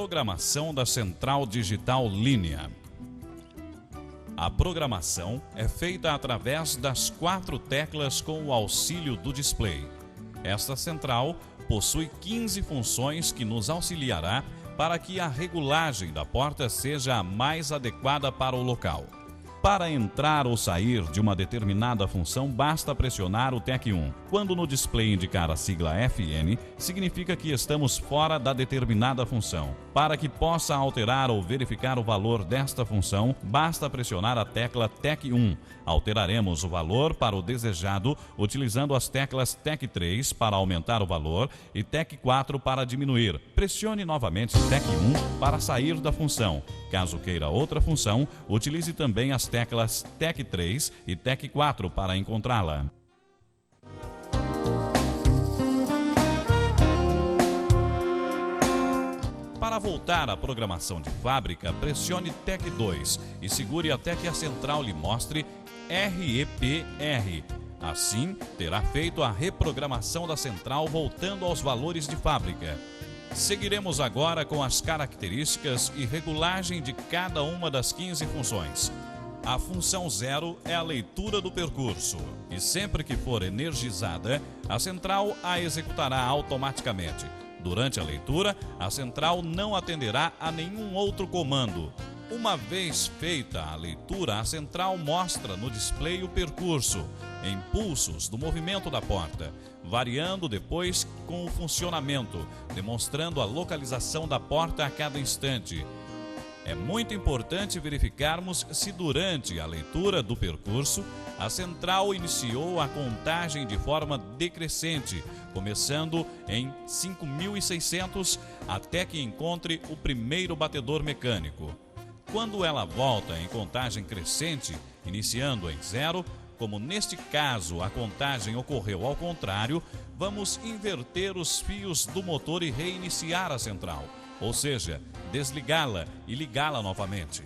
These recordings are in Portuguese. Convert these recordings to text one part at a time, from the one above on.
Programação da Central Digital Linea. A programação é feita através das 4 teclas com o auxílio do display. Esta central possui 15 funções que nos auxiliará para que a regulagem da porta seja a mais adequada para o local. Para entrar ou sair de uma determinada função, basta pressionar o TEC 1. Quando no display indicar a sigla FN, significa que estamos fora da determinada função. Para que possa alterar ou verificar o valor desta função, basta pressionar a tecla TEC 1. Alteraremos o valor para o desejado utilizando as teclas TEC 3 para aumentar o valor e TEC 4 para diminuir. Pressione novamente TEC 1 para sair da função. Caso queira outra função, utilize também as teclas TEC 3 e TEC 4 para encontrá-la. Para voltar à programação de fábrica, pressione TEC 2 e segure até que a central lhe mostre REPR. Assim, terá feito a reprogramação da central voltando aos valores de fábrica. Seguiremos agora com as características e regulagem de cada uma das 15 funções. A função 0 é a leitura do percurso e sempre que for energizada, a central a executará automaticamente. Durante a leitura, a central não atenderá a nenhum outro comando. Uma vez feita a leitura, a central mostra no display o percurso, em pulsos do movimento da porta, variando depois com o funcionamento, demonstrando a localização da porta a cada instante. É muito importante verificarmos se durante a leitura do percurso, a central iniciou a contagem de forma decrescente, começando em 5.600 até que encontre o primeiro batedor mecânico. Quando ela volta em contagem crescente, iniciando em 0, como neste caso a contagem ocorreu ao contrário, vamos inverter os fios do motor e reiniciar a central, ou seja, desligá-la e ligá-la novamente.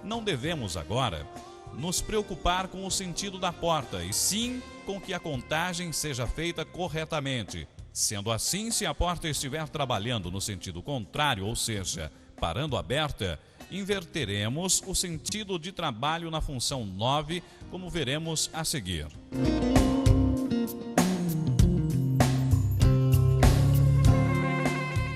Não devemos agora nos preocupar com o sentido da porta, e sim com que a contagem seja feita corretamente. Sendo assim, se a porta estiver trabalhando no sentido contrário, ou seja, parando aberta, inverteremos o sentido de trabalho na função 9, como veremos a seguir.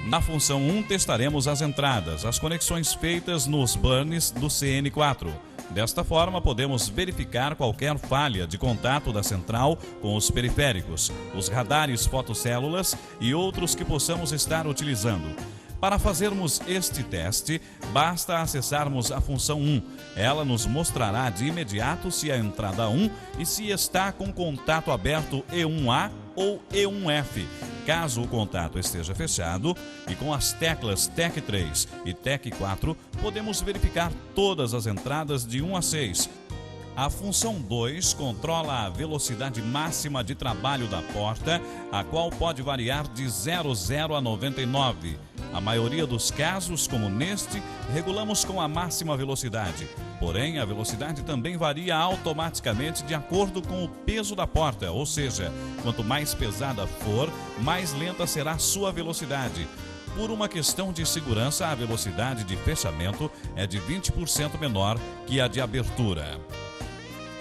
Na função 1, testaremos as entradas, as conexões feitas nos burns do CN4. Desta forma, podemos verificar qualquer falha de contato da central com os periféricos, os radares fotocélulas e outros que possamos estar utilizando. Para fazermos este teste, basta acessarmos a função 1. Ela nos mostrará de imediato se a entrada 1 e se está com contato aberto E1A ou E1F. Caso o contato esteja fechado, e com as teclas TEC 3 e TEC 4, podemos verificar todas as entradas de 1 a 6. A função 2 controla a velocidade máxima de trabalho da porta, a qual pode variar de 00 a 99. A maioria dos casos, como neste, regulamos com a máxima velocidade. Porém, a velocidade também varia automaticamente de acordo com o peso da porta, ou seja, quanto mais pesada for, mais lenta será sua velocidade. Por uma questão de segurança, a velocidade de fechamento é de 20% menor que a de abertura.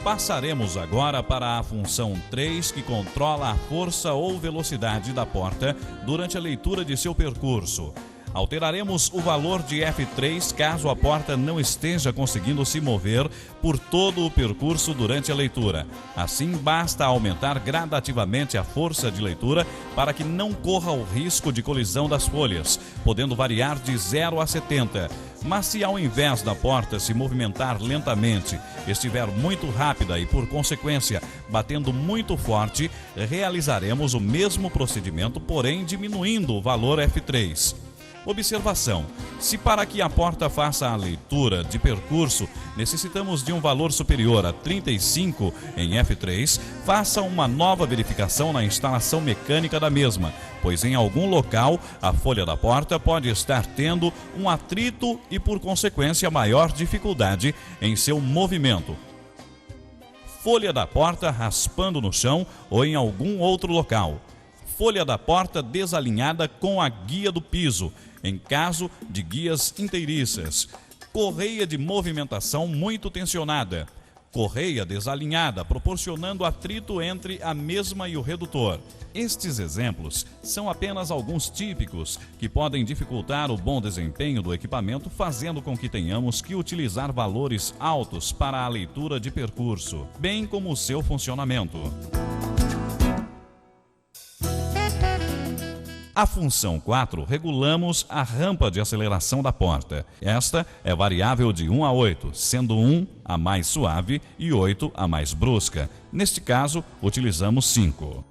Passaremos agora para a função 3, que controla a força ou velocidade da porta durante a leitura de seu percurso. Alteraremos o valor de F3 caso a porta não esteja conseguindo se mover por todo o percurso durante a leitura. Assim, basta aumentar gradativamente a força de leitura para que não corra o risco de colisão das folhas, podendo variar de 0 a 70. Mas se ao invés da porta se movimentar lentamente, estiver muito rápida e, por consequência, batendo muito forte, realizaremos o mesmo procedimento, porém diminuindo o valor F3. Observação: se para que a porta faça a leitura de percurso necessitamos de um valor superior a 35 em F3, faça uma nova verificação na instalação mecânica da mesma, pois em algum local a folha da porta pode estar tendo um atrito e, por consequência, maior dificuldade em seu movimento. Folha da porta raspando no chão ou em algum outro local. Folha da porta desalinhada com a guia do piso. em caso de guias inteiriças. Correia de movimentação muito tensionada. Correia desalinhada, proporcionando atrito entre a mesma e o redutor. Estes exemplos são apenas alguns típicos que podem dificultar o bom desempenho do equipamento, fazendo com que tenhamos que utilizar valores altos para a leitura de percurso, bem como o seu funcionamento. A função 4, regulamos a rampa de aceleração da porta. Esta é variável de 1 a 8, sendo 1 a mais suave e 8 a mais brusca. Neste caso, utilizamos 5.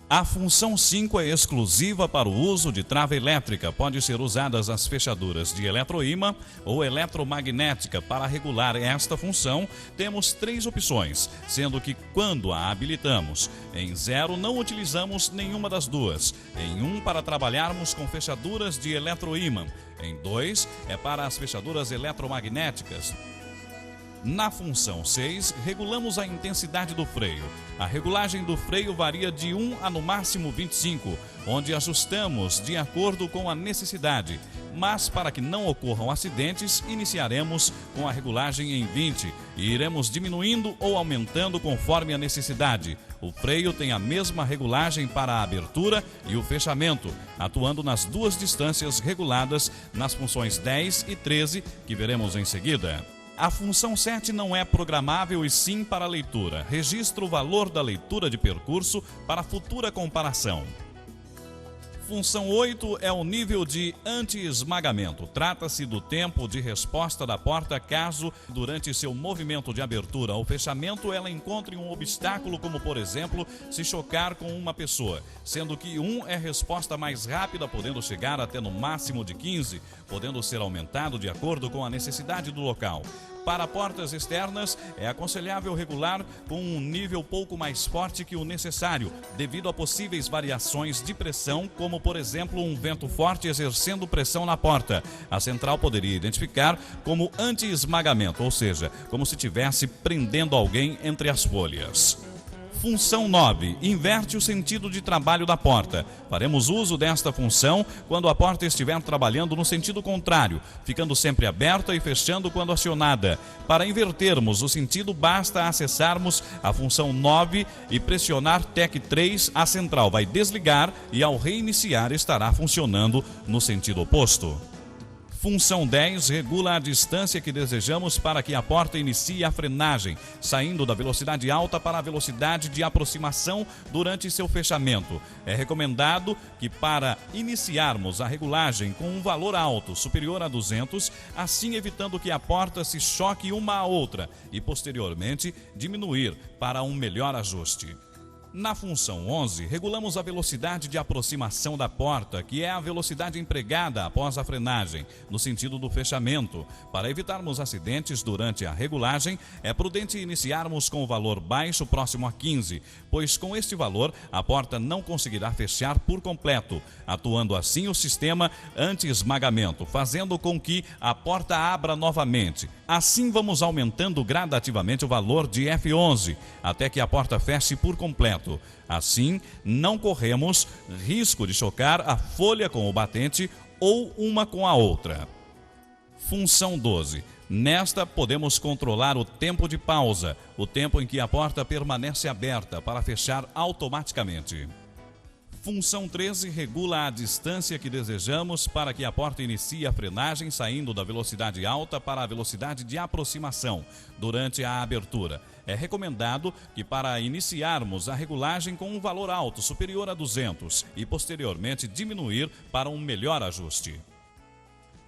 A função 5 é exclusiva para o uso de trava elétrica. Pode ser usadas as fechaduras de eletroímã ou eletromagnética. Para regular esta função, temos 3 opções, sendo que quando a habilitamos em 0, não utilizamos nenhuma das duas. Em 1, para trabalharmos com fechaduras de eletroímã. Em 2, é para as fechaduras eletromagnéticas. Na função 6, regulamos a intensidade do freio. A regulagem do freio varia de 1 a no máximo 25, onde ajustamos de acordo com a necessidade. Mas para que não ocorram acidentes, iniciaremos com a regulagem em 20 e iremos diminuindo ou aumentando conforme a necessidade. O freio tem a mesma regulagem para a abertura e o fechamento, atuando nas duas distâncias reguladas nas funções 10 e 13, que veremos em seguida. A função 7 não é programável e sim para leitura. Registra o valor da leitura de percurso para futura comparação. Função 8 é o nível de anti-esmagamento. Trata-se do tempo de resposta da porta caso, durante seu movimento de abertura ou fechamento, ela encontre um obstáculo, como por exemplo, se chocar com uma pessoa, sendo que 1 é resposta mais rápida, podendo chegar até no máximo de 15, podendo ser aumentado de acordo com a necessidade do local. Para portas externas, é aconselhável regular com um nível pouco mais forte que o necessário, devido a possíveis variações de pressão, como por exemplo um vento forte exercendo pressão na porta. A central poderia identificar como anti-esmagamento, ou seja, como se estivesse prendendo alguém entre as folhas. Função 9. Inverte o sentido de trabalho da porta. Faremos uso desta função quando a porta estiver trabalhando no sentido contrário, ficando sempre aberta e fechando quando acionada. Para invertermos o sentido, basta acessarmos a função 9 e pressionar TEC 3. A central vai desligar e ao reiniciar estará funcionando no sentido oposto. Função 10 regula a distância que desejamos para que a porta inicie a frenagem, saindo da velocidade alta para a velocidade de aproximação durante seu fechamento. É recomendado que para iniciarmos a regulagem com um valor alto, superior a 200, assim evitando que a porta se choque uma à outra e posteriormente diminuir para um melhor ajuste. Na função 11, regulamos a velocidade de aproximação da porta, que é a velocidade empregada após a frenagem, no sentido do fechamento. Para evitarmos acidentes durante a regulagem, é prudente iniciarmos com o valor baixo próximo a 15, pois com este valor a porta não conseguirá fechar por completo, atuando assim o sistema anti-esmagamento, fazendo com que a porta abra novamente. Assim vamos aumentando gradativamente o valor de F11, até que a porta feche por completo. Assim, não corremos risco de chocar a folha com o batente ou uma com a outra. Função 12. Nesta, podemos controlar o tempo de pausa, o tempo em que a porta permanece aberta para fechar automaticamente. Função 13 regula a distância que desejamos para que a porta inicie a frenagem, saindo da velocidade alta para a velocidade de aproximação durante a abertura. É recomendado que para iniciarmos a regulagem com um valor alto, superior a 200, e posteriormente diminuir para um melhor ajuste.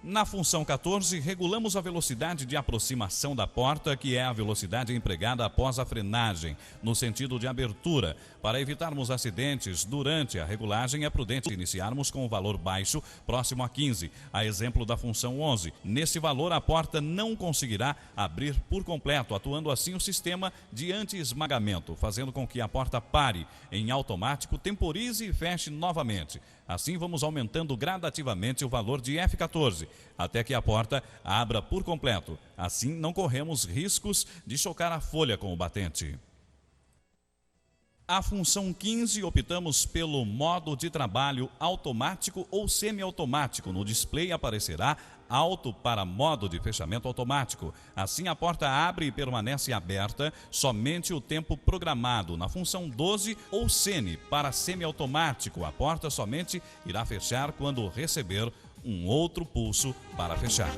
Na função 14, regulamos a velocidade de aproximação da porta, que é a velocidade empregada após a frenagem, no sentido de abertura. Para evitarmos acidentes durante a regulagem, é prudente iniciarmos com o valor baixo, próximo a 15, a exemplo da função 11. Nesse valor, a porta não conseguirá abrir por completo, atuando assim o sistema de anti-esmagamento, fazendo com que a porta pare em automático, temporize e feche novamente. Assim, vamos aumentando gradativamente o valor de F14, até que a porta abra por completo. Assim, não corremos riscos de chocar a folha com o batente. A função 15, optamos pelo modo de trabalho automático ou semiautomático. No display aparecerá auto para modo de fechamento automático. Assim, a porta abre e permanece aberta somente o tempo programado. Na função 12 ou semi para semiautomático, a porta somente irá fechar quando receber um outro pulso para fechar.